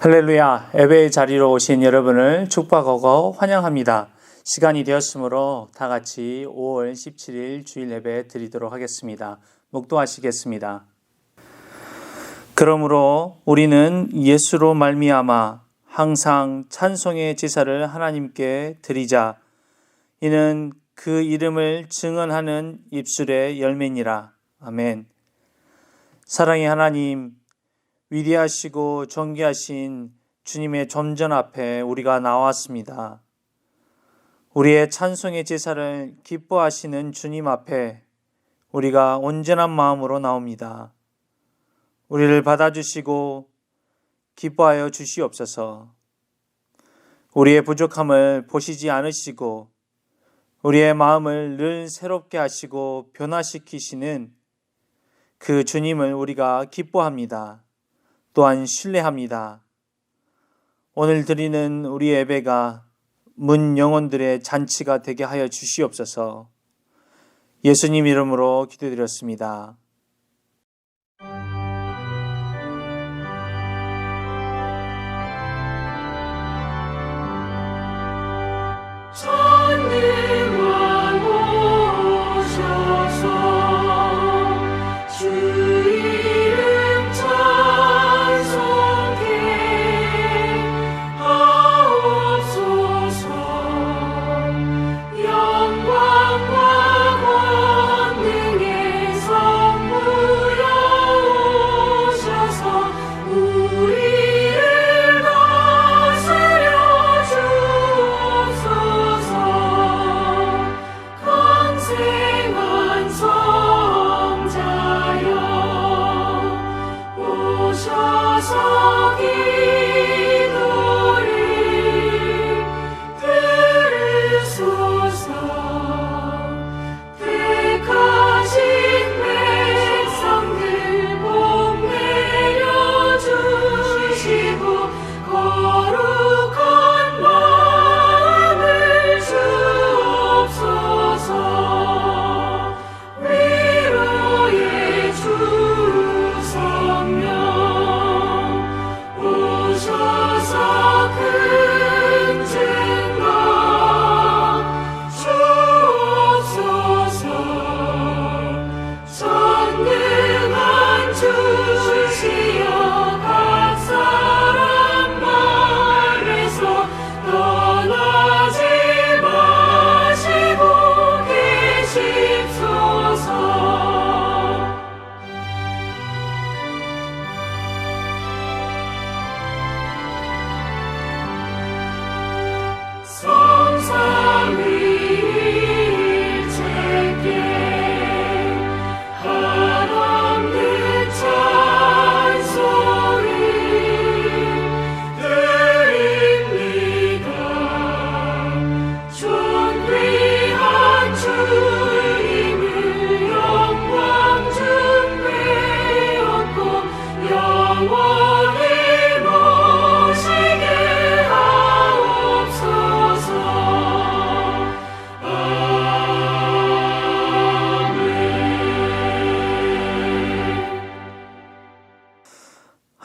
할렐루야, 예배의 자리로 오신 여러분을 축복하고 환영합니다. 시간이 되었으므로 다 같이 5월 17일 주일 예배 드리도록 하겠습니다. 묵도하시겠습니다. 그러므로 우리는 예수로 말미암아 항상 찬송의 제사를 하나님께 드리자. 이는 그 이름을 증언하는 입술의 열매니라. 아멘. 사랑의 하나님, 위대하시고 존귀하신 주님의 존전 앞에 우리가 나왔습니다. 우리의 찬송의 제사를 기뻐하시는 주님 앞에 우리가 온전한 마음으로 나옵니다. 우리를 받아주시고 기뻐하여 주시옵소서. 우리의 부족함을 보시지 않으시고 우리의 마음을 늘 새롭게 하시고 변화시키시는 그 주님을 우리가 기뻐합니다. 또한 신뢰합니다. 오늘 드리는 우리 예배가 문 영혼들의 잔치가 되게 하여 주시옵소서. 예수님 이름으로 기도드렸습니다.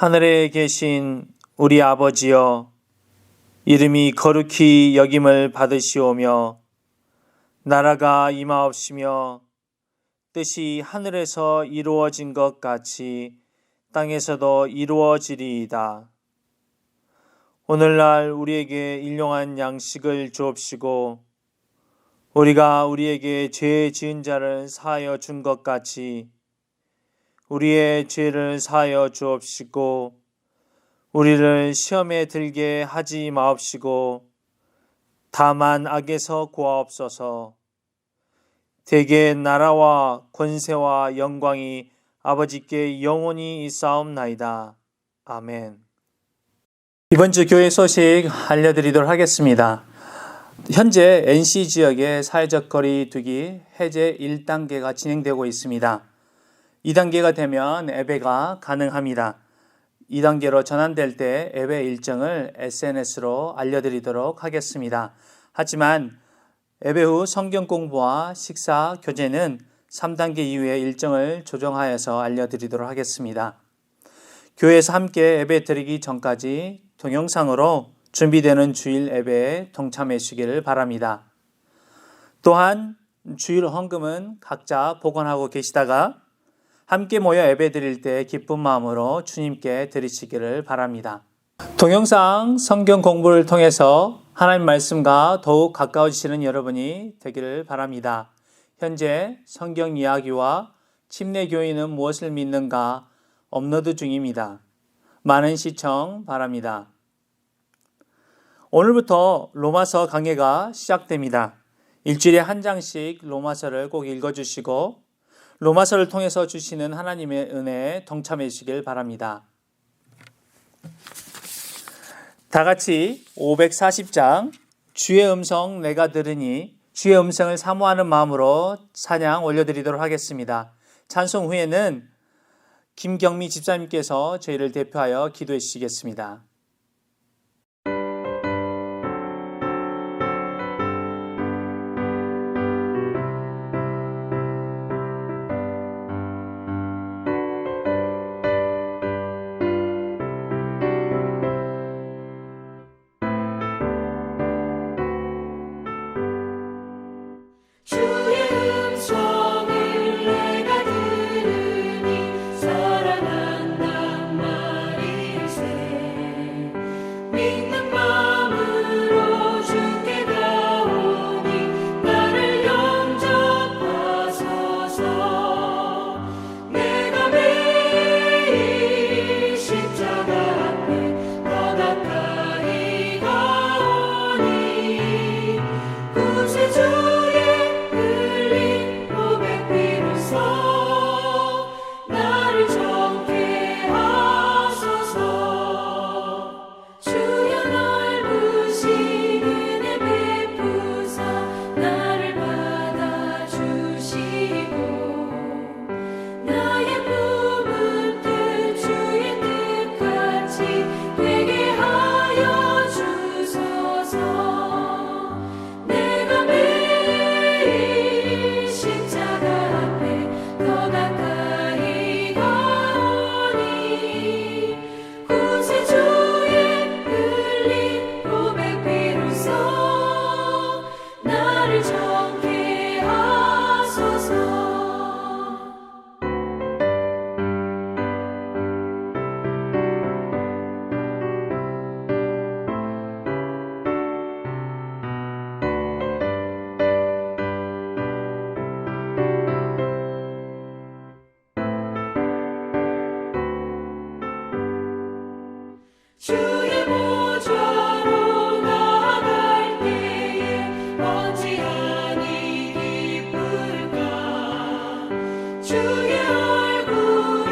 하늘에 계신 우리 아버지여, 이름이 거룩히 여김을 받으시오며 나라가 임하옵시며 뜻이 하늘에서 이루어진 것 같이 땅에서도 이루어지리이다. 오늘날 우리에게 일용할 양식을 주옵시고 우리가 우리에게 죄 지은 자를 사하여 준 것 같이 우리의 죄를 사하여 주옵시고 우리를 시험에 들게 하지 마옵시고 다만 악에서 구하옵소서. 대개 나라와 권세와 영광이 아버지께 영원히 있사옵나이다. 아멘. 이번 주 교회 소식 알려드리도록 하겠습니다. 현재 NC 지역의 사회적 거리 두기 해제 1단계가 진행되고 있습니다. 2단계가 되면 예배가 가능합니다. 2단계로 전환될 때 예배 일정을 SNS로 알려드리도록 하겠습니다. 하지만 예배 후 성경 공부와 식사, 교제는 3단계 이후에 일정을 조정하여서 알려드리도록 하겠습니다. 교회에서 함께 예배 드리기 전까지 동영상으로 준비되는 주일 예배에 동참해 주시기를 바랍니다. 또한 주일 헌금은 각자 보관하고 계시다가 함께 모여 예배 드릴 때 기쁜 마음으로 주님께 드리시기를 바랍니다. 동영상 성경 공부를 통해서 하나님 말씀과 더욱 가까워지시는 여러분이 되기를 바랍니다. 현재 성경 이야기와 침례교인은 무엇을 믿는가 업로드 중입니다. 많은 시청 바랍니다. 오늘부터 로마서 강해가 시작됩니다. 일주일에 한 장씩 로마서를 꼭 읽어주시고 로마서를 통해서 주시는 하나님의 은혜에 동참해 주시길 바랍니다. 다 같이 540장 주의 음성 내가 들으니 주의 음성을 사모하는 마음으로 찬양 올려드리도록 하겠습니다. 찬송 후에는 김경미 집사님께서 저희를 대표하여 기도해 주시겠습니다. 주의 보좌로 나아갈 때에 어찌하니 기쁠까. 주의 얼굴을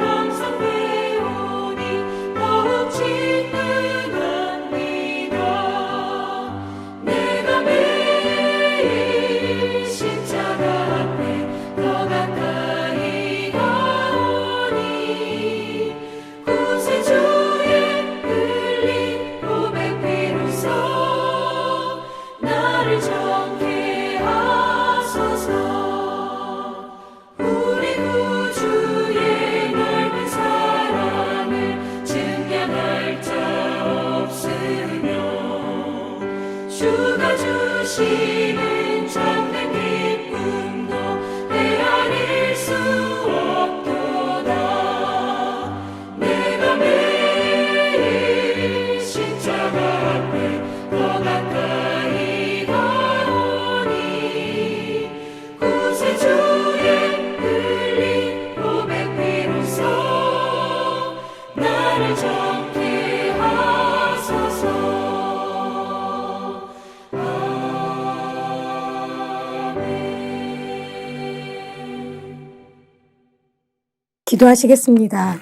항상 배우니 더욱 친근합니다. 내가 매일 십자가 앞에 더 가까이 가오니 구세주의 나를 정케 하소서. 우리 구주의 넓은 사랑을 증명할 자 없으며 주가 주시는 참된 기쁨도 헤아릴 수 없도다. 내가 매일 십자가 앞에 더 가까이 가오니 구세주의 흘린 고백 비로소 나를 정케 하소서. 아멘. 기도하시겠습니다.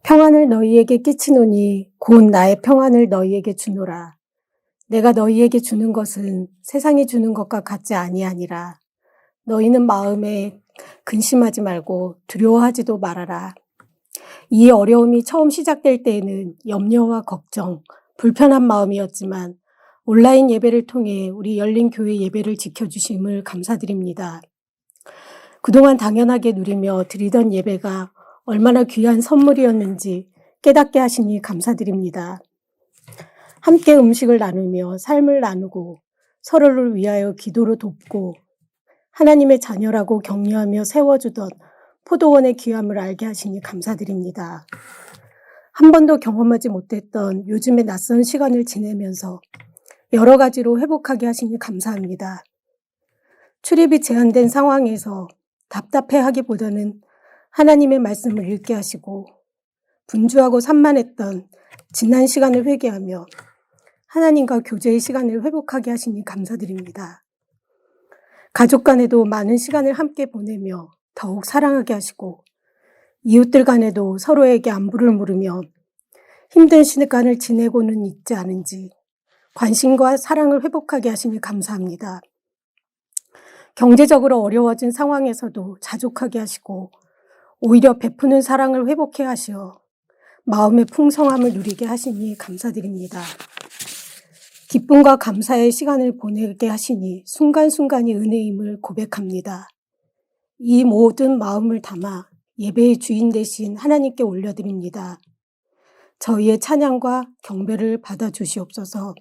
평안을 너희에게 끼치노니 곧 나의 평안을 너희에게 주노라. 내가 너희에게 주는 것은 세상이 주는 것과 같지 아니하니라. 너희는 마음에 근심하지 말고 두려워하지도 말아라. 이 어려움이 처음 시작될 때에는 염려와 걱정, 불편한 마음이었지만 온라인 예배를 통해 우리 열린 교회 예배를 지켜주심을 감사드립니다. 그동안 당연하게 누리며 드리던 예배가 얼마나 귀한 선물이었는지 깨닫게 하시니 감사드립니다. 함께 음식을 나누며 삶을 나누고 서로를 위하여 기도로 돕고 하나님의 자녀라고 격려하며 세워주던 포도원의 귀함을 알게 하시니 감사드립니다. 한 번도 경험하지 못했던 요즘의 낯선 시간을 지내면서 여러 가지로 회복하게 하시니 감사합니다. 출입이 제한된 상황에서 답답해하기보다는 하나님의 말씀을 읽게 하시고 분주하고 산만했던 지난 시간을 회개하며 하나님과 교제의 시간을 회복하게 하시니 감사드립니다. 가족 간에도 많은 시간을 함께 보내며 더욱 사랑하게 하시고 이웃들 간에도 서로에게 안부를 물으며 힘든 시간을 지내고는 있지 않은지 관심과 사랑을 회복하게 하시니 감사합니다. 경제적으로 어려워진 상황에서도 자족하게 하시고 오히려 베푸는 사랑을 회복해 하시어 마음의 풍성함을 누리게 하시니 감사드립니다. 기쁨과 감사의 시간을 보내게 하시니 순간순간이 은혜임을 고백합니다. 이 모든 마음을 담아 예배의 주인 되신 하나님께 올려드립니다. 저희의 찬양과 경배를 받아주시옵소서.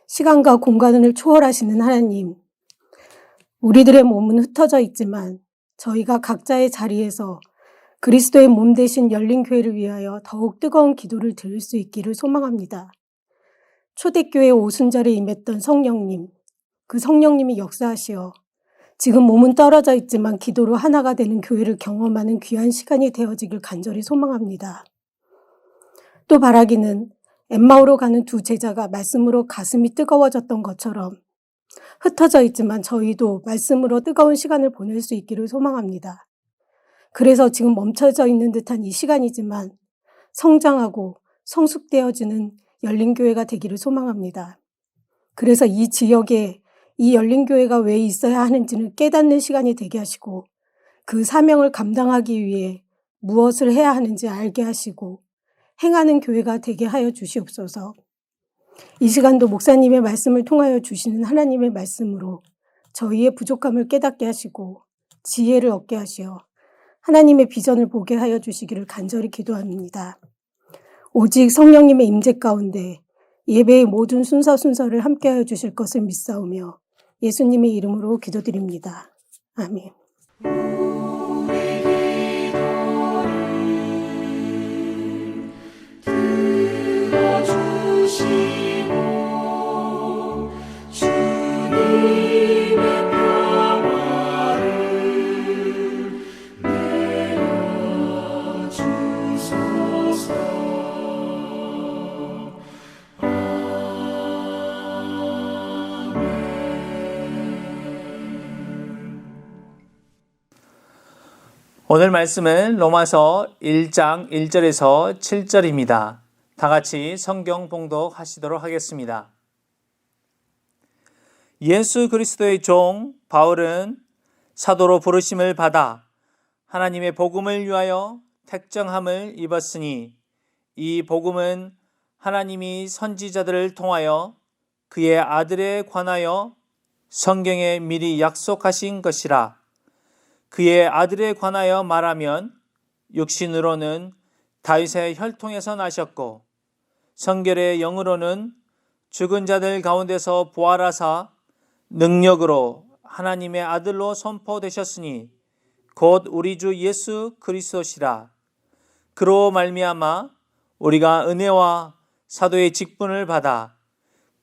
시간과 공간을 초월하시는 하나님, 우리들의 몸은 흩어져 있지만 저희가 각자의 자리에서 그리스도의 몸 되신 열린 교회를 위하여 더욱 뜨거운 기도를 드릴 수 있기를 소망합니다. 초대교회 오순절에 임했던 성령님, 그 성령님이 역사하시어 지금 몸은 떨어져 있지만 기도로 하나가 되는 교회를 경험하는 귀한 시간이 되어지길 간절히 소망합니다. 또 바라기는 엠마오로 가는 두 제자가 말씀으로 가슴이 뜨거워졌던 것처럼 흩어져 있지만 저희도 말씀으로 뜨거운 시간을 보낼 수 있기를 소망합니다. 그래서 지금 멈춰져 있는 듯한 이 시간이지만 성장하고 성숙되어지는 열린교회가 되기를 소망합니다. 그래서 이 지역에 이 열린교회가 왜 있어야 하는지를 깨닫는 시간이 되게 하시고 그 사명을 감당하기 위해 무엇을 해야 하는지 알게 하시고 행하는 교회가 되게 하여 주시옵소서. 이 시간도 목사님의 말씀을 통하여 주시는 하나님의 말씀으로 저희의 부족함을 깨닫게 하시고 지혜를 얻게 하시어 하나님의 비전을 보게 하여 주시기를 간절히 기도합니다. 오직 성령님의 임재 가운데 예배의 모든 순서를 함께하여 주실 것을 믿사오며 예수님의 이름으로 기도드립니다. 아멘. 오늘 말씀은 로마서 1장 1절에서 7절입니다. 다 같이 성경 봉독하시도록 하겠습니다. 예수 그리스도의 종 바울은 사도로 부르심을 받아 하나님의 복음을 위하여 택정함을 입었으니 이 복음은 하나님이 선지자들을 통하여 그의 아들에 관하여 성경에 미리 약속하신 것이라. 그의 아들에 관하여 말하면 육신으로는 다윗의 혈통에서 나셨고 성결의 영으로는 죽은 자들 가운데서 부활하사 능력으로 하나님의 아들로 선포되셨으니 곧 우리 주 예수 그리스도시라. 그로 말미암아 우리가 은혜와 사도의 직분을 받아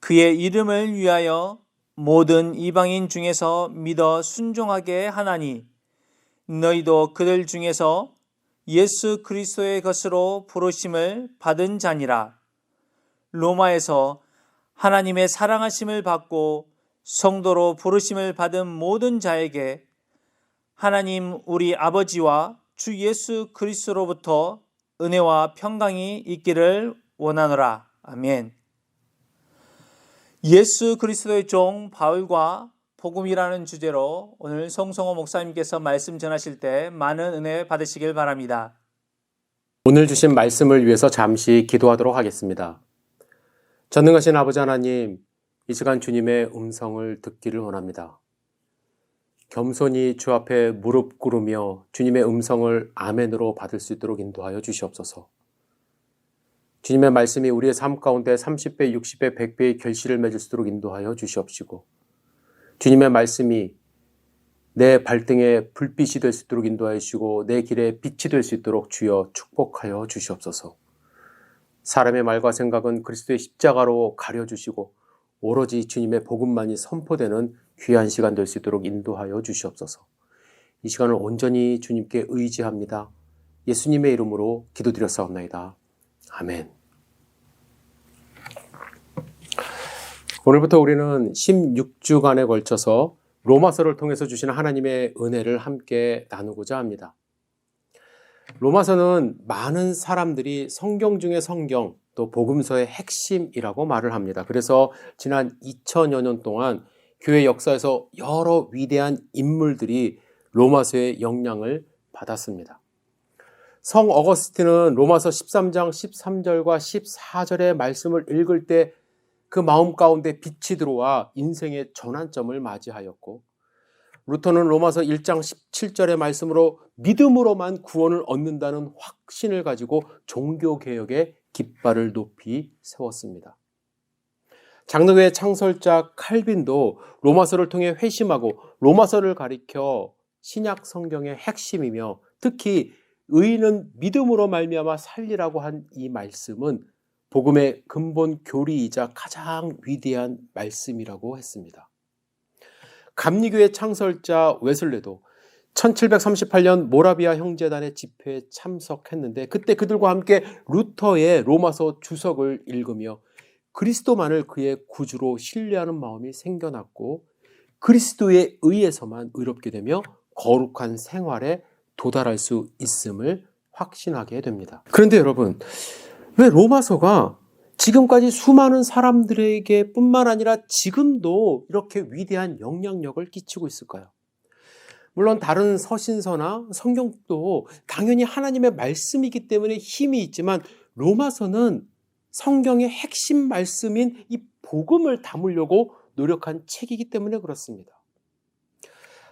그의 이름을 위하여 모든 이방인 중에서 믿어 순종하게 하나니 너희도 그들 중에서 예수 그리스도의 것으로 부르심을 받은 자니라. 로마에서 하나님의 사랑하심을 받고 성도로 부르심을 받은 모든 자에게 하나님 우리 아버지와 주 예수 그리스도로부터 은혜와 평강이 있기를 원하노라. 아멘. 예수 그리스도의 종 바울과 복음이라는 주제로 오늘 송성호 목사님께서 말씀 전하실 때 많은 은혜 받으시길 바랍니다. 오늘 주신 말씀을 위해서 잠시 기도하도록 하겠습니다. 전능하신 아버지 하나님, 이 시간 주님의 음성을 듣기를 원합니다. 겸손히 주 앞에 무릎 꿇으며 주님의 음성을 아멘으로 받을 수 있도록 인도하여 주시옵소서. 주님의 말씀이 우리의 삶 가운데 30배, 60배, 100배의 결실을 맺을 수 있도록 인도하여 주시옵시고, 주님의 말씀이 내 발등에 불빛이 될 수 있도록 인도하여 주시고 내 길에 빛이 될 수 있도록 주여 축복하여 주시옵소서. 사람의 말과 생각은 그리스도의 십자가로 가려주시고 오로지 주님의 복음만이 선포되는 귀한 시간 될 수 있도록 인도하여 주시옵소서. 이 시간을 온전히 주님께 의지합니다. 예수님의 이름으로 기도드렸사옵나이다. 아멘. 오늘부터 우리는 16주간에 걸쳐서 로마서를 통해서 주시는 하나님의 은혜를 함께 나누고자 합니다. 로마서는 많은 사람들이 성경 중에 성경, 또 복음서의 핵심이라고 말을 합니다. 그래서 지난 2000여 년 동안 교회 역사에서 여러 위대한 인물들이 로마서의 영향을 받았습니다. 성 어거스틴은 로마서 13장 13절과 14절의 말씀을 읽을 때 그 마음 가운데 빛이 들어와 인생의 전환점을 맞이하였고, 루터는 로마서 1장 17절의 말씀으로 믿음으로만 구원을 얻는다는 확신을 가지고 종교개혁의 깃발을 높이 세웠습니다. 장로교의 창설자 칼빈도 로마서를 통해 회심하고 로마서를 가리켜 신약 성경의 핵심이며 특히 의인은 믿음으로 말미암아 살리라고 한 이 말씀은 복음의 근본 교리이자 가장 위대한 말씀이라고 했습니다. 감리교의 창설자 웨슬레도 1738년 모라비아 형제단의 집회에 참석했는데 그때 그들과 함께 루터의 로마서 주석을 읽으며 그리스도만을 그의 구주로 신뢰하는 마음이 생겨났고 그리스도에 의해서만 의롭게 되며 거룩한 생활에 도달할 수 있음을 확신하게 됩니다. 그런데 여러분, 왜 로마서가 지금까지 수많은 사람들에게 뿐만 아니라 지금도 이렇게 위대한 영향력을 끼치고 있을까요? 물론 다른 서신서나 성경도 당연히 하나님의 말씀이기 때문에 힘이 있지만 로마서는 성경의 핵심 말씀인 이 복음을 담으려고 노력한 책이기 때문에 그렇습니다.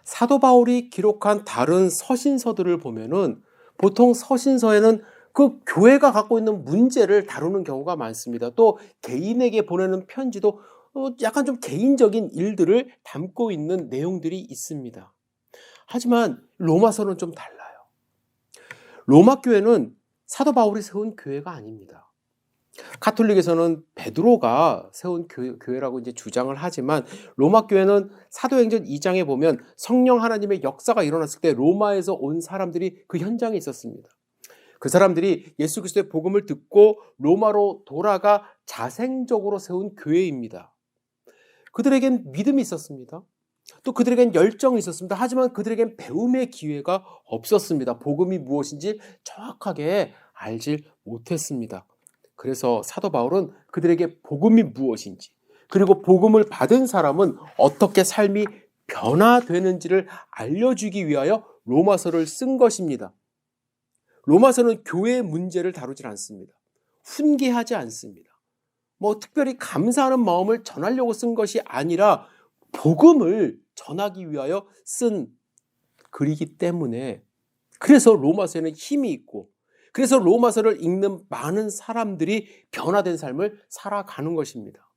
사도 바울이 기록한 다른 서신서들을 보면은 보통 서신서에는 그 교회가 갖고 있는 문제를 다루는 경우가 많습니다. 또 개인에게 보내는 편지도 약간 좀 개인적인 일들을 담고 있는 내용들이 있습니다. 하지만 로마서는 좀 달라요. 로마 교회는 사도 바울이 세운 교회가 아닙니다. 가톨릭에서는 베드로가 세운 교회라고 이제 주장을 하지만 로마 교회는 사도행전 2장에 보면 성령 하나님의 역사가 일어났을 때 로마에서 온 사람들이 그 현장에 있었습니다. 그 사람들이 예수 그리스도의 복음을 듣고 로마로 돌아가 자생적으로 세운 교회입니다. 그들에겐 믿음이 있었습니다. 또 그들에겐 열정이 있었습니다. 하지만 그들에겐 배움의 기회가 없었습니다. 복음이 무엇인지 정확하게 알지 못했습니다. 그래서 사도 바울은 그들에게 복음이 무엇인지 그리고 복음을 받은 사람은 어떻게 삶이 변화되는지를 알려주기 위하여 로마서를 쓴 것입니다. 로마서는 교회의 문제를 다루지 않습니다. 훈계하지 않습니다. 특별히 감사하는 마음을 전하려고 쓴 것이 아니라 복음을 전하기 위하여 쓴 글이기 때문에 그래서 로마서에는 힘이 있고 그래서 로마서를 읽는 많은 사람들이 변화된 삶을 살아가는 것입니다.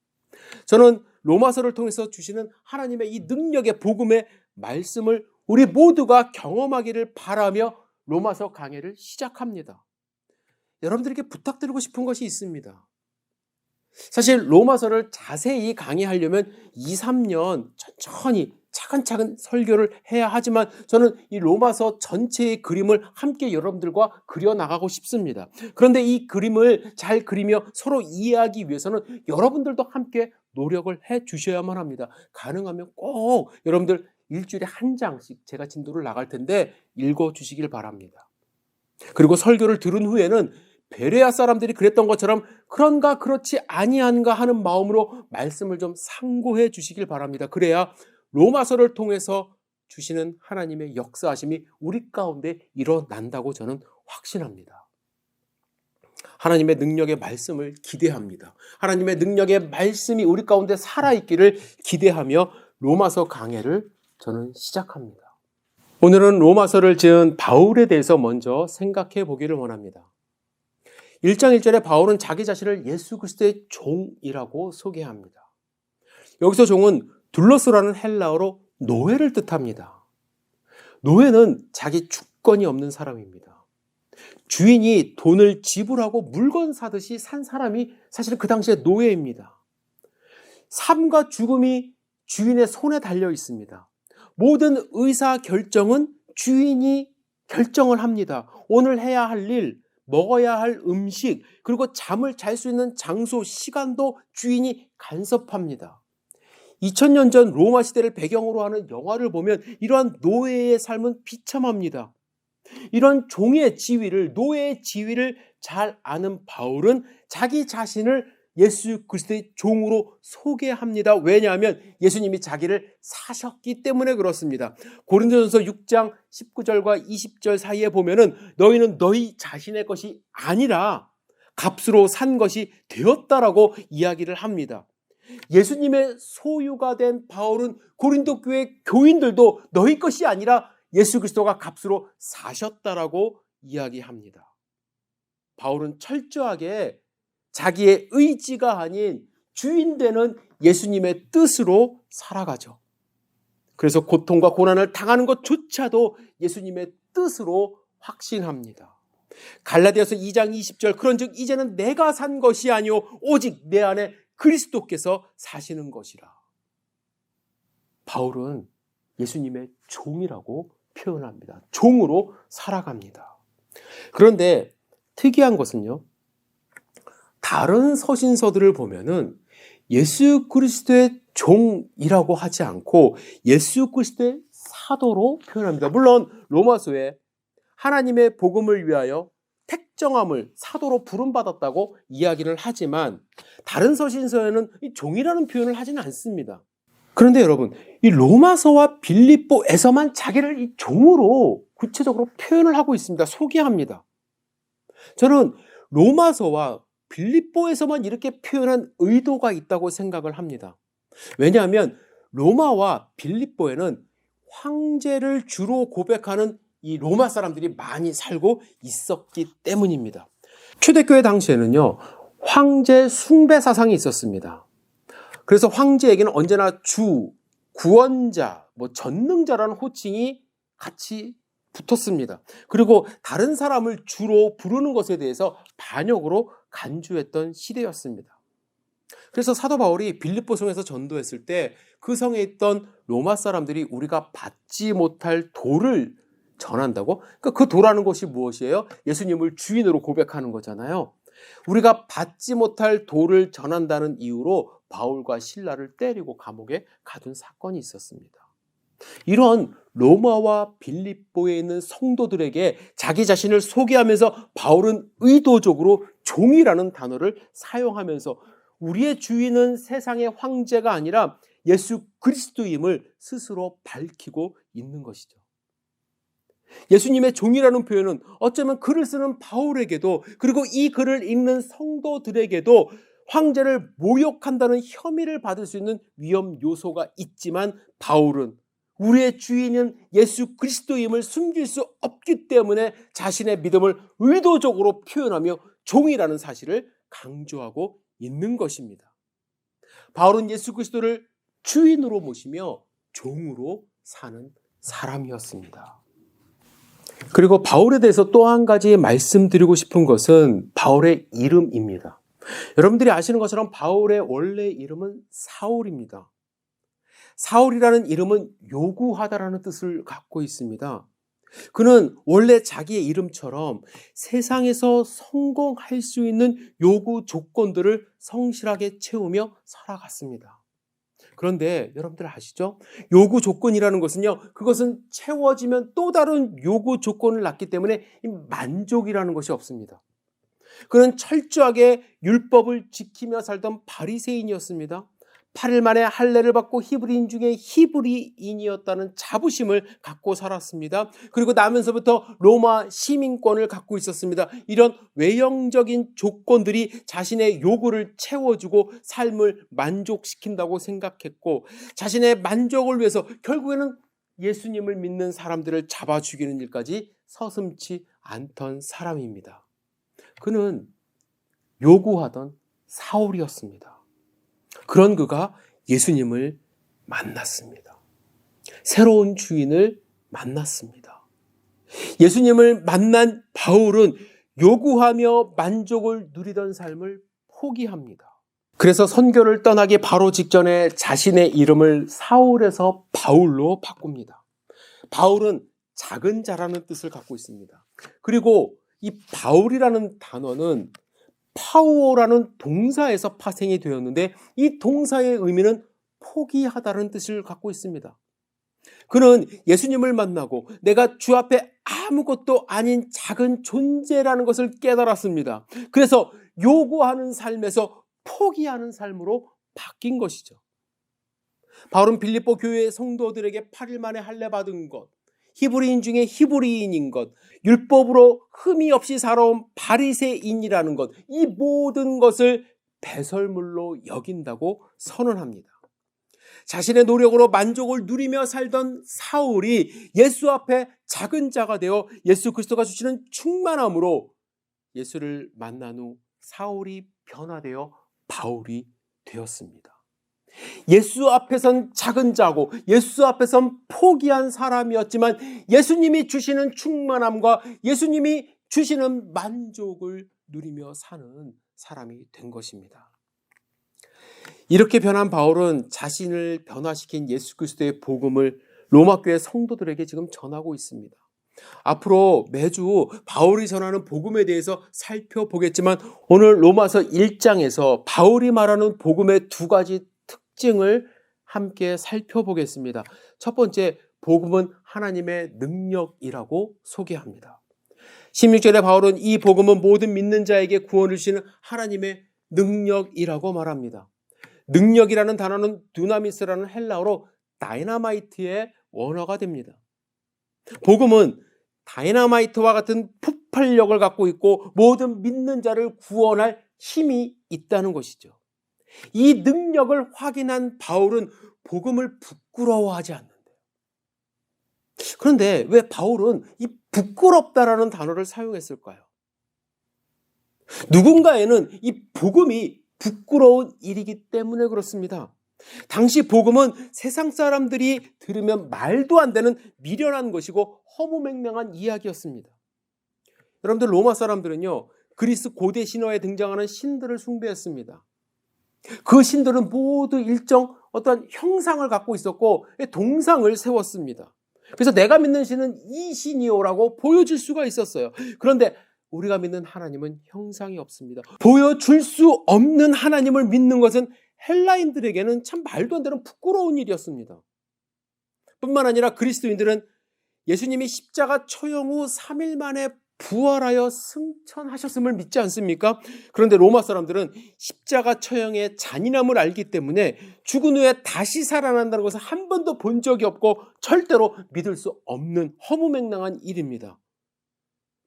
저는 로마서를 통해서 주시는 하나님의 이 능력의 복음의 말씀을 우리 모두가 경험하기를 바라며 로마서 강해를 시작합니다. 여러분들에게 부탁드리고 싶은 것이 있습니다. 사실 로마서를 자세히 강의하려면 2, 3년 천천히 차근차근 설교를 해야 하지만 저는 이 로마서 전체의 그림을 함께 여러분들과 그려나가고 싶습니다. 그런데 이 그림을 잘 그리며 서로 이해하기 위해서는 여러분들도 함께 노력을 해 주셔야만 합니다. 가능하면 꼭 여러분들 일주일에 한 장씩 제가 진도를 나갈 텐데 읽어주시길 바랍니다. 그리고 설교를 들은 후에는 베레아 사람들이 그랬던 것처럼 그런가 그렇지 아니한가 하는 마음으로 말씀을 좀 상고해 주시길 바랍니다. 그래야 로마서를 통해서 주시는 하나님의 역사하심이 우리 가운데 일어난다고 저는 확신합니다. 하나님의 능력의 말씀을 기대합니다. 하나님의 능력의 말씀이 우리 가운데 살아있기를 기대하며 로마서 강해를 저는 시작합니다. 오늘은 로마서를 지은 바울에 대해서 먼저 생각해 보기를 원합니다. 1장 1절에 바울은 자기 자신을 예수 그리스도의 종이라고 소개합니다. 여기서 종은 둘로스라는 헬라어로 노예를 뜻합니다. 노예는 자기 주권이 없는 사람입니다. 주인이 돈을 지불하고 물건 사듯이 산 사람이 사실은 그 당시에 노예입니다. 삶과 죽음이 주인의 손에 달려 있습니다. 모든 의사 결정은 주인이 결정을 합니다. 오늘 해야 할 일, 먹어야 할 음식, 그리고 잠을 잘 수 있는 장소, 시간도 주인이 간섭합니다. 2000년 전 로마 시대를 배경으로 하는 영화를 보면 이러한 노예의 삶은 비참합니다. 이런 종의 지위를, 노예의 지위를 잘 아는 바울은 자기 자신을 예수 그리스도의 종으로 소개합니다. 왜냐하면 예수님이 자기를 사셨기 때문에 그렇습니다. 고린도전서 6장 19절과 20절 사이에 보면은 너희는 너희 자신의 것이 아니라 값으로 산 것이 되었다라고 이야기를 합니다. 예수님의 소유가 된 바울은 고린도 교회 교인들도 너희 것이 아니라 예수 그리스도가 값으로 사셨다라고 이야기합니다. 바울은 철저하게 자기의 의지가 아닌 주인 되는 예수님의 뜻으로 살아가죠. 그래서 고통과 고난을 당하는 것조차도 예수님의 뜻으로 확신합니다. 갈라디아서 2장 20절 그런즉 이제는 내가 산 것이 아니오 오직 내 안에 그리스도께서 사시는 것이라. 바울은 예수님의 종이라고 표현합니다. 종으로 살아갑니다. 그런데 특이한 것은요, 다른 서신서들을 보면은 예수 그리스도의 종이라고 하지 않고 예수 그리스도의 사도로 표현합니다. 물론 로마서에 하나님의 복음을 위하여 택정함을 사도로 부름받았다고 이야기를 하지만 다른 서신서에는 이 종이라는 표현을 하지는 않습니다. 그런데 여러분, 이 로마서와 빌립보에서만 자기를 이 종으로 구체적으로 표현을 하고 있습니다. 소개합니다. 저는 로마서와 빌립보에서만 이렇게 표현한 의도가 있다고 생각을 합니다. 왜냐하면 로마와 빌립보에는 황제를 주로 고백하는 이 로마 사람들이 많이 살고 있었기 때문입니다. 초대교회 당시에는요, 황제 숭배 사상이 있었습니다. 그래서 황제에게는 언제나 주, 구원자, 전능자라는 호칭이 같이 붙었습니다. 그리고 다른 사람을 주로 부르는 것에 대해서 반역으로 간주했던 시대였습니다. 그래서 사도 바울이 빌립보 성에서 전도했을 때 그 성에 있던 로마 사람들이 우리가 받지 못할 도를 전한다고? 그러니까 그 도라는 것이 무엇이에요? 예수님을 주인으로 고백하는 거잖아요. 우리가 받지 못할 도를 전한다는 이유로 바울과 실라를 때리고 감옥에 가둔 사건이 있었습니다. 이런 로마와 빌립보에 있는 성도들에게 자기 자신을 소개하면서 바울은 의도적으로 종이라는 단어를 사용하면서 우리의 주인은 세상의 황제가 아니라 예수 그리스도임을 스스로 밝히고 있는 것이죠. 예수님의 종이라는 표현은 어쩌면 글을 쓰는 바울에게도 그리고 이 글을 읽는 성도들에게도 황제를 모욕한다는 혐의를 받을 수 있는 위험 요소가 있지만 바울은 우리의 주인은 예수 그리스도임을 숨길 수 없기 때문에 자신의 믿음을 의도적으로 표현하며 종이라는 사실을 강조하고 있는 것입니다. 바울은 예수 그리스도를 주인으로 모시며 종으로 사는 사람이었습니다. 그리고 바울에 대해서 또 한 가지 말씀드리고 싶은 것은 바울의 이름입니다. 여러분들이 아시는 것처럼 바울의 원래 이름은 사울입니다. 사울이라는 이름은 요구하다라는 뜻을 갖고 있습니다. 그는 원래 자기의 이름처럼 세상에서 성공할 수 있는 요구 조건들을 성실하게 채우며 살아갔습니다. 그런데 여러분들 아시죠? 요구 조건이라는 것은요, 그것은 채워지면 또 다른 요구 조건을 낳기 때문에 만족이라는 것이 없습니다. 그는 철저하게 율법을 지키며 살던 바리새인이었습니다. 8일 만에 할례를 받고 히브리인 중에 히브리인이었다는 자부심을 갖고 살았습니다. 그리고 나면서부터 로마 시민권을 갖고 있었습니다. 이런 외형적인 조건들이 자신의 요구를 채워주고 삶을 만족시킨다고 생각했고 자신의 만족을 위해서 결국에는 예수님을 믿는 사람들을 잡아 죽이는 일까지 서슴지 않던 사람입니다. 그는 요구하던 사울이었습니다. 그런 그가 예수님을 만났습니다. 새로운 주인을 만났습니다. 예수님을 만난 바울은 요구하며 만족을 누리던 삶을 포기합니다. 그래서 선교를 떠나기 바로 직전에 자신의 이름을 사울에서 바울로 바꿉니다. 바울은 작은 자라는 뜻을 갖고 있습니다. 그리고 이 바울이라는 단어는 파우어라는 동사에서 파생이 되었는데 이 동사의 의미는 포기하다는 뜻을 갖고 있습니다. 그는 예수님을 만나고 내가 주 앞에 아무것도 아닌 작은 존재라는 것을 깨달았습니다. 그래서 요구하는 삶에서 포기하는 삶으로 바뀐 것이죠. 바울은 빌립보 교회의 성도들에게 8일 만에 할례 받은 것, 히브리인 중에 히브리인인 것, 율법으로 흠이 없이 살아온 바리새인이라는 것, 이 모든 것을 배설물로 여긴다고 선언합니다. 자신의 노력으로 만족을 누리며 살던 사울이 예수 앞에 작은 자가 되어 예수 그리스도가 주시는 충만함으로 예수를 만난 후 사울이 변화되어 바울이 되었습니다. 예수 앞에선 작은 자고 예수 앞에선 포기한 사람이었지만 예수님이 주시는 충만함과 예수님이 주시는 만족을 누리며 사는 사람이 된 것입니다. 이렇게 변한 바울은 자신을 변화시킨 예수 그리스도의 복음을 로마 교회 성도들에게 지금 전하고 있습니다. 앞으로 매주 바울이 전하는 복음에 대해서 살펴보겠지만 오늘 로마서 1장에서 바울이 말하는 복음의 두 가지 특징을 함께 살펴보겠습니다. 첫 번째, 복음은 하나님의 능력이라고 소개합니다. 16절에 바울은 이 복음은 모든 믿는 자에게 구원을 주시는 하나님의 능력이라고 말합니다. 능력이라는 단어는 두나미스라는 헬라어로 다이나마이트의 원어가 됩니다. 복음은 다이나마이트와 같은 폭발력을 갖고 있고 모든 믿는 자를 구원할 힘이 있다는 것이죠. 이 능력을 확인한 바울은 복음을 부끄러워하지 않는데요. 그런데 왜 바울은 이 부끄럽다라는 단어를 사용했을까요? 누군가에는 이 복음이 부끄러운 일이기 때문에 그렇습니다. 당시 복음은 세상 사람들이 들으면 말도 안 되는 미련한 것이고 허무맹랑한 이야기였습니다. 여러분들 로마 사람들은요, 그리스 고대 신화에 등장하는 신들을 숭배했습니다. 그 신들은 모두 일정 어떤 형상을 갖고 있었고 동상을 세웠습니다. 그래서 내가 믿는 신은 이 신이요라고 보여줄 수가 있었어요. 그런데 우리가 믿는 하나님은 형상이 없습니다. 보여줄 수 없는 하나님을 믿는 것은 헬라인들에게는 참 말도 안 되는 부끄러운 일이었습니다. 뿐만 아니라 그리스도인들은 예수님이 십자가 처형 후 3일 만에 부활하여 승천하셨음을 믿지 않습니까? 그런데 로마 사람들은 십자가 처형의 잔인함을 알기 때문에 죽은 후에 다시 살아난다는 것을 한 번도 본 적이 없고 절대로 믿을 수 없는 허무맹랑한 일입니다.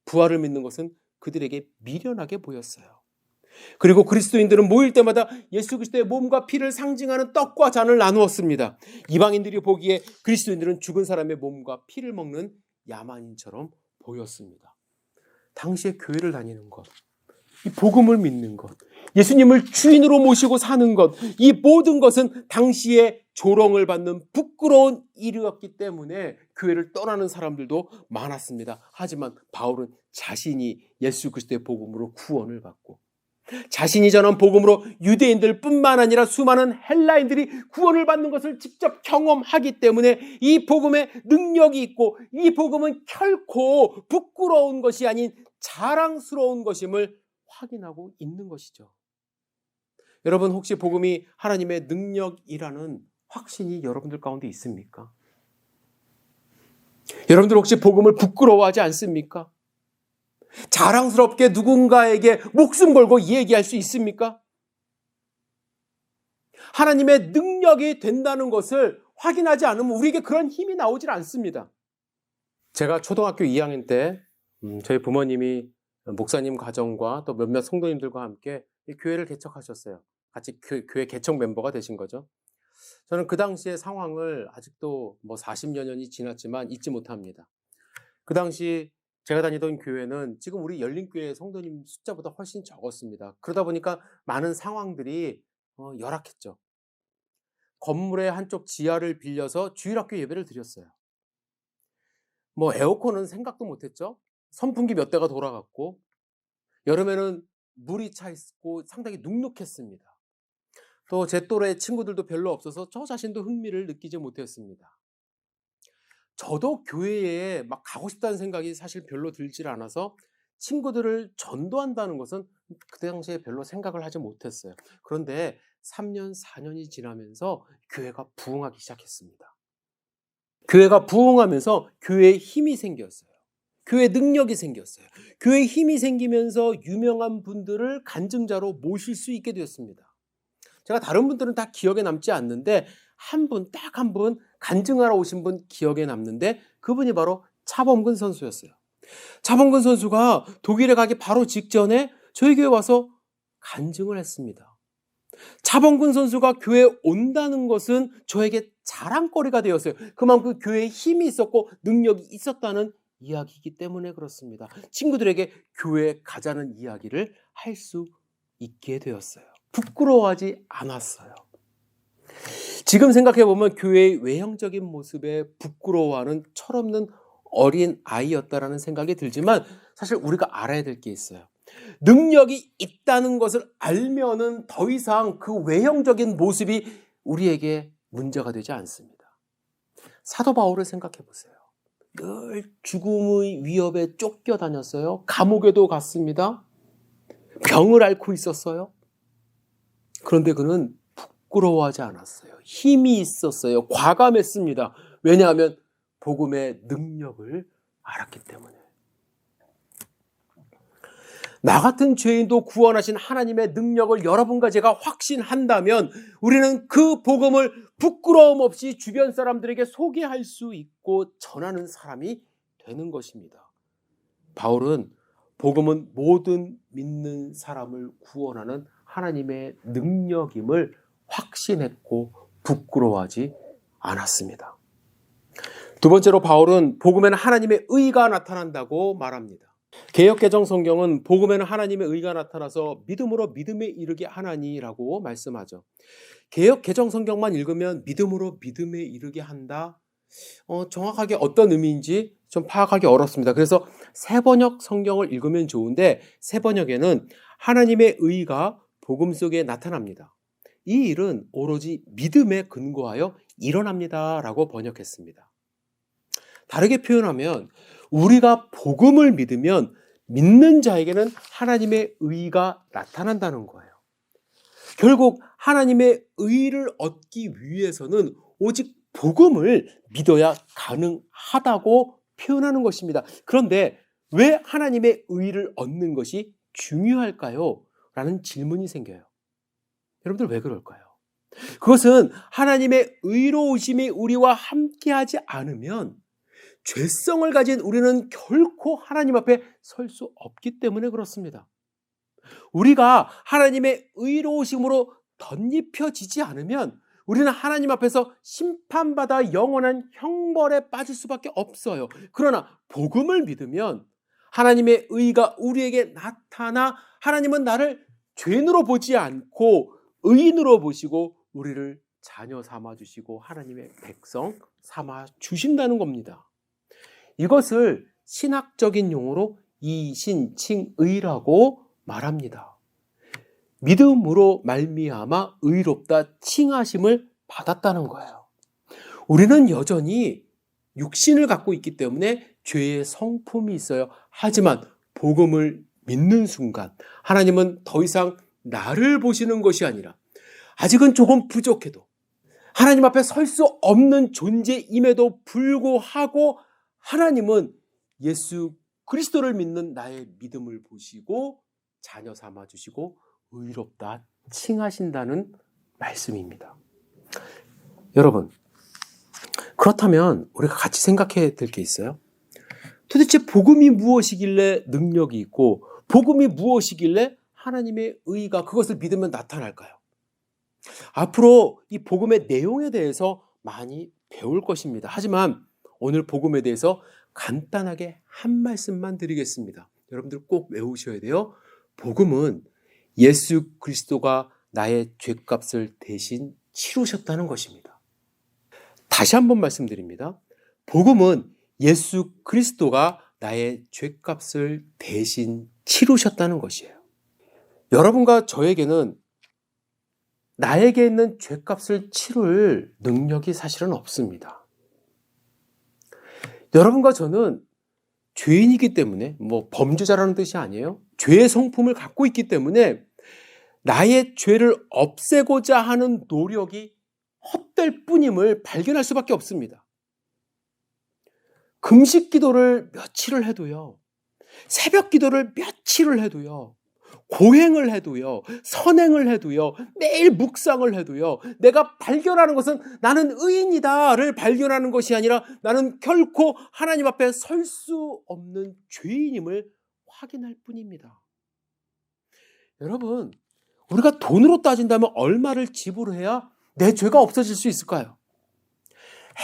부활을 믿는 것은 그들에게 미련하게 보였어요. 그리고 그리스도인들은 모일 때마다 예수 그리스도의 몸과 피를 상징하는 떡과 잔을 나누었습니다. 이방인들이 보기에 그리스도인들은 죽은 사람의 몸과 피를 먹는 야만인처럼 보였습니다. 당시에 교회를 다니는 것, 이 복음을 믿는 것, 예수님을 주인으로 모시고 사는 것, 이 모든 것은 당시에 조롱을 받는 부끄러운 일이었기 때문에 교회를 떠나는 사람들도 많았습니다. 하지만 바울은 자신이 예수 그리스도의 복음으로 구원을 받고 자신이 전한 복음으로 유대인들 뿐만 아니라 수많은 헬라인들이 구원을 받는 것을 직접 경험하기 때문에 이 복음에 능력이 있고 이 복음은 결코 부끄러운 것이 아닌 자랑스러운 것임을 확인하고 있는 것이죠. 여러분, 혹시 복음이 하나님의 능력이라는 확신이 여러분들 가운데 있습니까? 여러분들 혹시 복음을 부끄러워하지 않습니까? 자랑스럽게 누군가에게 목숨 걸고 얘기할 수 있습니까? 하나님의 능력이 된다는 것을 확인하지 않으면 우리에게 그런 힘이 나오질 않습니다. 제가 초등학교 2학년 때 저희 부모님이 목사님 가정과 또 몇몇 성도님들과 함께 이 교회를 개척하셨어요. 같이 교회 개척 멤버가 되신 거죠. 저는 그 당시의 상황을 아직도 40여 년이 지났지만 잊지 못합니다. 그 당시 제가 다니던 교회는 지금 우리 열린교회 성도님 숫자보다 훨씬 적었습니다. 그러다 보니까 많은 상황들이 열악했죠. 건물의 한쪽 지하를 빌려서 주일학교 예배를 드렸어요. 에어컨은 생각도 못했죠. 선풍기 몇 대가 돌아갔고, 여름에는 물이 차 있고 상당히 눅눅했습니다. 또 제 또래 친구들도 별로 없어서 저 자신도 흥미를 느끼지 못했습니다. 저도 교회에 막 가고 싶다는 생각이 사실 별로 들질 않아서 친구들을 전도한다는 것은 그 당시에 별로 생각을 하지 못했어요. 그런데 3년, 4년이 지나면서 교회가 부흥하기 시작했습니다. 교회가 부흥하면서 교회에 힘이 생겼어요. 교회 능력이 생겼어요. 교회에 힘이 생기면서 유명한 분들을 간증자로 모실 수 있게 되었습니다. 제가 다른 분들은 다 기억에 남지 않는데 딱 한 분 간증하러 오신 분 기억에 남는데 그분이 바로 차범근 선수였어요. 차범근 선수가 독일에 가기 바로 직전에 저희 교회 와서 간증을 했습니다. 차범근 선수가 교회에 온다는 것은 저에게 자랑거리가 되었어요. 그만큼 교회에 힘이 있었고 능력이 있었다는 이야기이기 때문에 그렇습니다. 친구들에게 교회에 가자는 이야기를 할 수 있게 되었어요. 부끄러워하지 않았어요. 지금 생각해보면 교회의 외형적인 모습에 부끄러워하는 철없는 어린 아이였다라는 생각이 들지만 사실 우리가 알아야 될 게 있어요. 능력이 있다는 것을 알면은 더 이상 그 외형적인 모습이 우리에게 문제가 되지 않습니다. 사도 바울을 생각해 보세요. 늘 죽음의 위협에 쫓겨다녔어요. 감옥에도 갔습니다. 병을 앓고 있었어요. 그런데 그는 부끄러워하지 않았어요. 힘이 있었어요. 과감했습니다. 왜냐하면 복음의 능력을 알았기 때문에. 나 같은 죄인도 구원하신 하나님의 능력을 여러분과 제가 확신한다면 우리는 그 복음을 부끄러움 없이 주변 사람들에게 소개할 수 있고 전하는 사람이 되는 것입니다. 바울은 복음은 모든 믿는 사람을 구원하는 하나님의 능력임을 확신했고 부끄러워하지 않았습니다. 두 번째로 바울은 복음에는 하나님의 의가 나타난다고 말합니다. 개역개정 성경은 복음에는 하나님의 의가 나타나서 믿음으로 믿음에 이르게 하나니라고 말씀하죠. 개역개정 성경만 읽으면 믿음으로 믿음에 이르게 한다. 정확하게 어떤 의미인지 좀 파악하기 어렵습니다. 그래서 새번역 성경을 읽으면 좋은데 새번역에는 하나님의 의가 복음 속에 나타납니다. 이 일은 오로지 믿음에 근거하여 일어납니다라고 번역했습니다. 다르게 표현하면 우리가 복음을 믿으면 믿는 자에게는 하나님의 의가 나타난다는 거예요. 결국 하나님의 의를 얻기 위해서는 오직 복음을 믿어야 가능하다고 표현하는 것입니다. 그런데 왜 하나님의 의를 얻는 것이 중요할까요? 라는 질문이 생겨요. 여러분들 왜 그럴까요? 그것은 하나님의 의로우심이 우리와 함께하지 않으면 죄성을 가진 우리는 결코 하나님 앞에 설 수 없기 때문에 그렇습니다. 우리가 하나님의 의로우심으로 덧입혀지지 않으면 우리는 하나님 앞에서 심판받아 영원한 형벌에 빠질 수밖에 없어요. 그러나 복음을 믿으면 하나님의 의가 우리에게 나타나 하나님은 나를 죄인으로 보지 않고 의인으로 보시고 우리를 자녀 삼아 주시고 하나님의 백성 삼아 주신다는 겁니다. 이것을 신학적인 용어로 이신칭의라고 말합니다. 믿음으로 말미암아 의롭다 칭하심을 받았다는 거예요. 우리는 여전히 육신을 갖고 있기 때문에 죄의 성품이 있어요. 하지만 복음을 믿는 순간 하나님은 더 이상 나를 보시는 것이 아니라 아직은 조금 부족해도 하나님 앞에 설 수 없는 존재임에도 불구하고 하나님은 예수 그리스도를 믿는 나의 믿음을 보시고 자녀 삼아 주시고 의롭다 칭하신다는 말씀입니다. 여러분, 그렇다면 우리가 같이 생각해야 될 게 있어요. 도대체 복음이 무엇이길래 능력이 있고 복음이 무엇이길래 하나님의 의가 그것을 믿으면 나타날까요? 앞으로 이 복음의 내용에 대해서 많이 배울 것입니다. 하지만 오늘 복음에 대해서 간단하게 한 말씀만 드리겠습니다. 여러분들 꼭 외우셔야 돼요. 복음은 예수 그리스도가 나의 죄값을 대신 치르셨다는 것입니다. 다시 한번 말씀드립니다. 복음은 예수 그리스도가 나의 죄값을 대신 치르셨다는 것이에요. 여러분과 저에게는 나에게 있는 죄값을 치를 능력이 사실은 없습니다. 여러분과 저는 죄인이기 때문에, 범죄자라는 뜻이 아니에요. 죄의 성품을 갖고 있기 때문에 나의 죄를 없애고자 하는 노력이 헛될 뿐임을 발견할 수밖에 없습니다. 금식 기도를 며칠을 해도요, 새벽 기도를 며칠을 해도요, 고행을 해도요, 선행을 해도요, 매일 묵상을 해도요, 내가 발견하는 것은 나는 의인이다를 발견하는 것이 아니라 나는 결코 하나님 앞에 설 수 없는 죄인임을 확인할 뿐입니다. 여러분, 우리가 돈으로 따진다면 얼마를 지불해야 내 죄가 없어질 수 있을까요?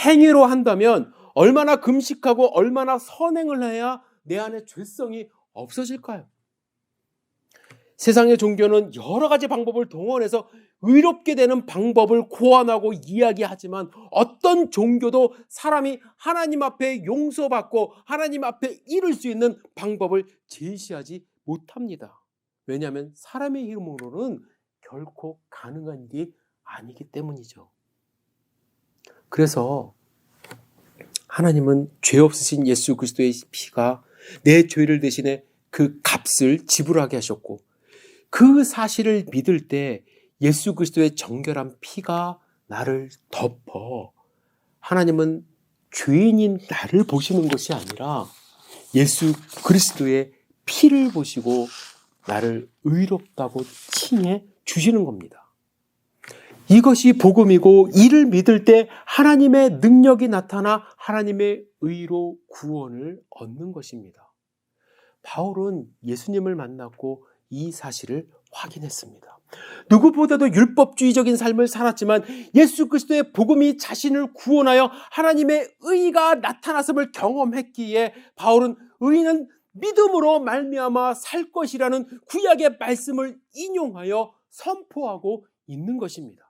행위로 한다면 얼마나 금식하고 얼마나 선행을 해야 내 안에 죄성이 없어질까요? 세상의 종교는 여러 가지 방법을 동원해서 의롭게 되는 방법을 고안하고 이야기하지만 어떤 종교도 사람이 하나님 앞에 용서받고 하나님 앞에 이룰 수 있는 방법을 제시하지 못합니다. 왜냐하면 사람의 힘으로는 결코 가능한 일이 아니기 때문이죠. 그래서 하나님은 죄 없으신 예수 그리스도의 피가 내 죄를 대신해 그 값을 지불하게 하셨고, 그 사실을 믿을 때 예수 그리스도의 정결한 피가 나를 덮어 하나님은 죄인인 나를 보시는 것이 아니라 예수 그리스도의 피를 보시고 나를 의롭다고 칭해 주시는 겁니다. 이것이 복음이고, 이를 믿을 때 하나님의 능력이 나타나 하나님의 의로 구원을 얻는 것입니다. 바울은 예수님을 만났고 이 사실을 확인했습니다. 누구보다도 율법주의적인 삶을 살았지만 예수 그리스도의 복음이 자신을 구원하여 하나님의 의가 나타났음을 경험했기에 바울은 의인은 믿음으로 말미암아 살 것이라는 구약의 말씀을 인용하여 선포하고 있는 것입니다.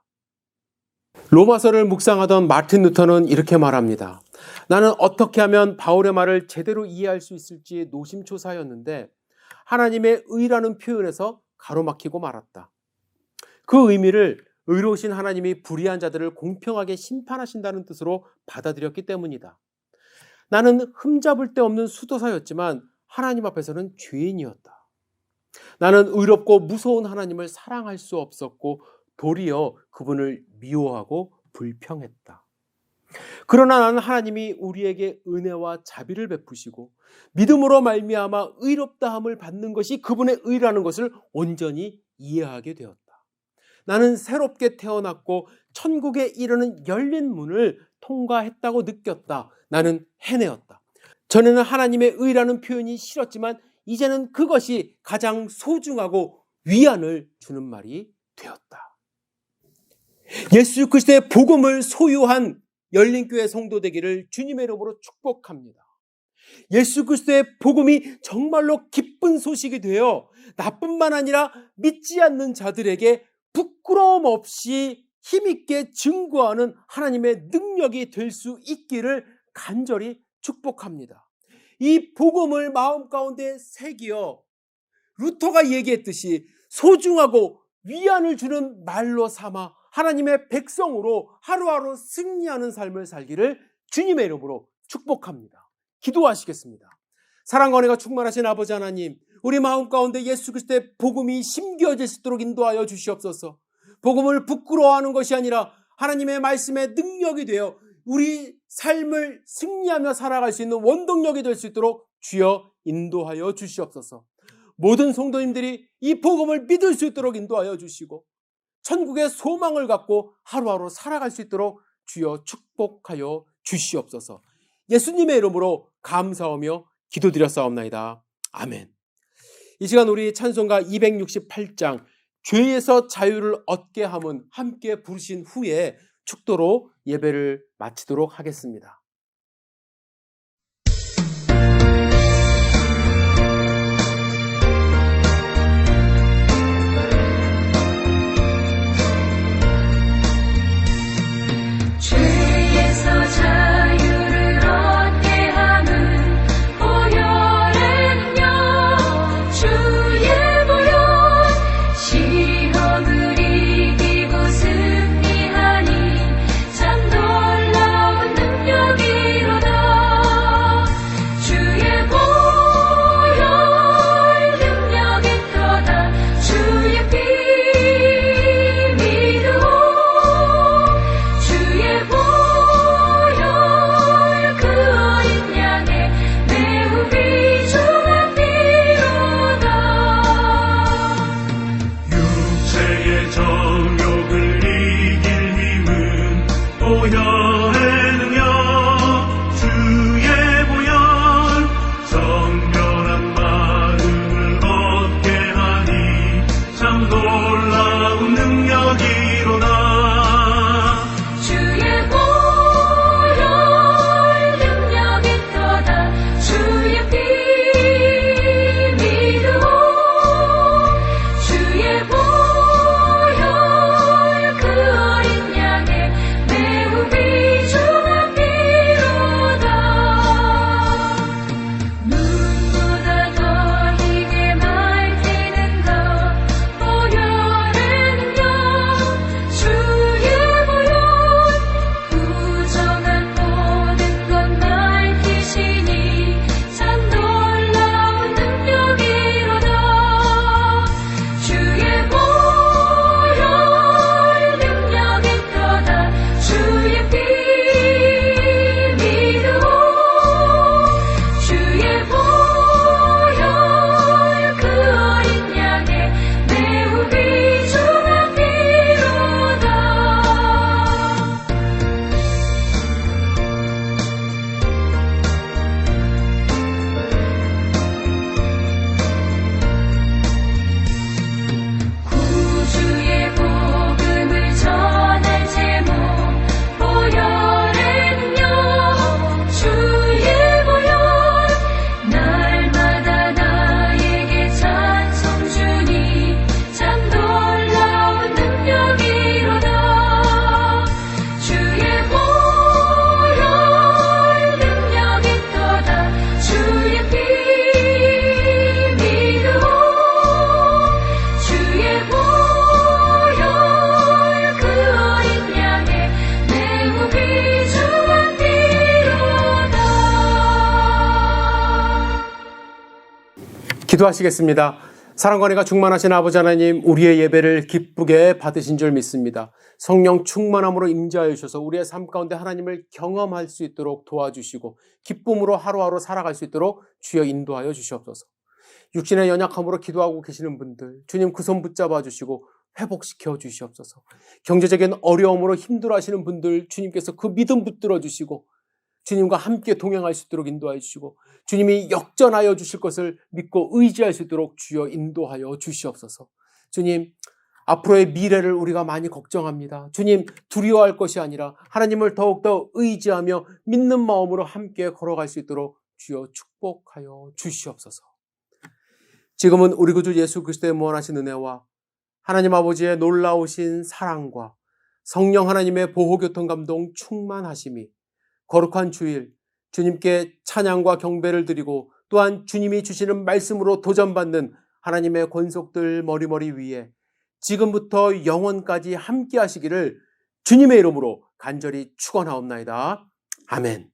로마서를 묵상하던 마틴 루터는 이렇게 말합니다. 나는 어떻게 하면 바울의 말을 제대로 이해할 수 있을지 노심초사였는데 하나님의 의라는 표현에서 가로막히고 말았다. 그 의미를 의로우신 하나님이 불의한 자들을 공평하게 심판하신다는 뜻으로 받아들였기 때문이다. 나는 흠잡을 데 없는 수도사였지만 하나님 앞에서는 죄인이었다. 나는 의롭고 무서운 하나님을 사랑할 수 없었고 도리어 그분을 미워하고 불평했다. 그러나 나는 하나님이 우리에게 은혜와 자비를 베푸시고 믿음으로 말미암아 의롭다함을 받는 것이 그분의 의라는 것을 온전히 이해하게 되었다. 나는 새롭게 태어났고 천국에 이르는 열린 문을 통과했다고 느꼈다. 나는 해내었다. 전에는 하나님의 의라는 표현이 싫었지만 이제는 그것이 가장 소중하고 위안을 주는 말이 되었다. 예수 그리스도의 복음을 소유한 열린교회 성도 되기를 주님의 이름으로 축복합니다. 예수 그리스도의 복음이 정말로 기쁜 소식이 되어 나뿐만 아니라 믿지 않는 자들에게 부끄러움 없이 힘있게 증거하는 하나님의 능력이 될 수 있기를 간절히 축복합니다. 이 복음을 마음 가운데 새기어 루터가 얘기했듯이 소중하고 위안을 주는 말로 삼아 하나님의 백성으로 하루하루 승리하는 삶을 살기를 주님의 이름으로 축복합니다. 기도하시겠습니다. 사랑과 은혜가 충만하신 아버지 하나님, 우리 마음 가운데 예수 그리스도의 복음이 심겨질 수 있도록 인도하여 주시옵소서. 복음을 부끄러워하는 것이 아니라 하나님의 말씀의 능력이 되어 우리 삶을 승리하며 살아갈 수 있는 원동력이 될 수 있도록 주여 인도하여 주시옵소서. 모든 성도님들이 이 복음을 믿을 수 있도록 인도하여 주시고 천국의 소망을 갖고 하루하루 살아갈 수 있도록 주여 축복하여 주시옵소서. 예수님의 이름으로 감사하며 기도드렸사옵나이다. 아멘. 이 시간 우리 찬송가 268장 죄에서 자유를 얻게 함은 함께 부르신 후에 축도로 예배를 마치도록 하겠습니다. 기도하시겠습니다. 사랑과 은혜가 충만하신 아버지 하나님, 우리의 예배를 기쁘게 받으신 줄 믿습니다. 성령 충만함으로 임재하여 주셔서 우리의 삶 가운데 하나님을 경험할 수 있도록 도와주시고 기쁨으로 하루하루 살아갈 수 있도록 주여 인도하여 주시옵소서. 육신의 연약함으로 기도하고 계시는 분들, 주님 그 손 붙잡아 주시고 회복시켜 주시옵소서. 경제적인 어려움으로 힘들어하시는 분들, 주님께서 그 믿음 붙들어 주시고 주님과 함께 동행할 수 있도록 인도하여 주시고 주님이 역전하여 주실 것을 믿고 의지할 수 있도록 주여 인도하여 주시옵소서. 주님, 앞으로의 미래를 우리가 많이 걱정합니다. 주님, 두려워할 것이 아니라 하나님을 더욱더 의지하며 믿는 마음으로 함께 걸어갈 수 있도록 주여 축복하여 주시옵소서. 지금은 우리 구주 예수 그리스도의 무한하신 은혜와 하나님 아버지의 놀라우신 사랑과 성령 하나님의 보호교통 감동 충만하심이 거룩한 주일 주님께 찬양과 경배를 드리고 또한 주님이 주시는 말씀으로 도전받는 하나님의 권속들 머리머리 위에 지금부터 영원까지 함께 하시기를 주님의 이름으로 간절히 축원하옵나이다. 아멘.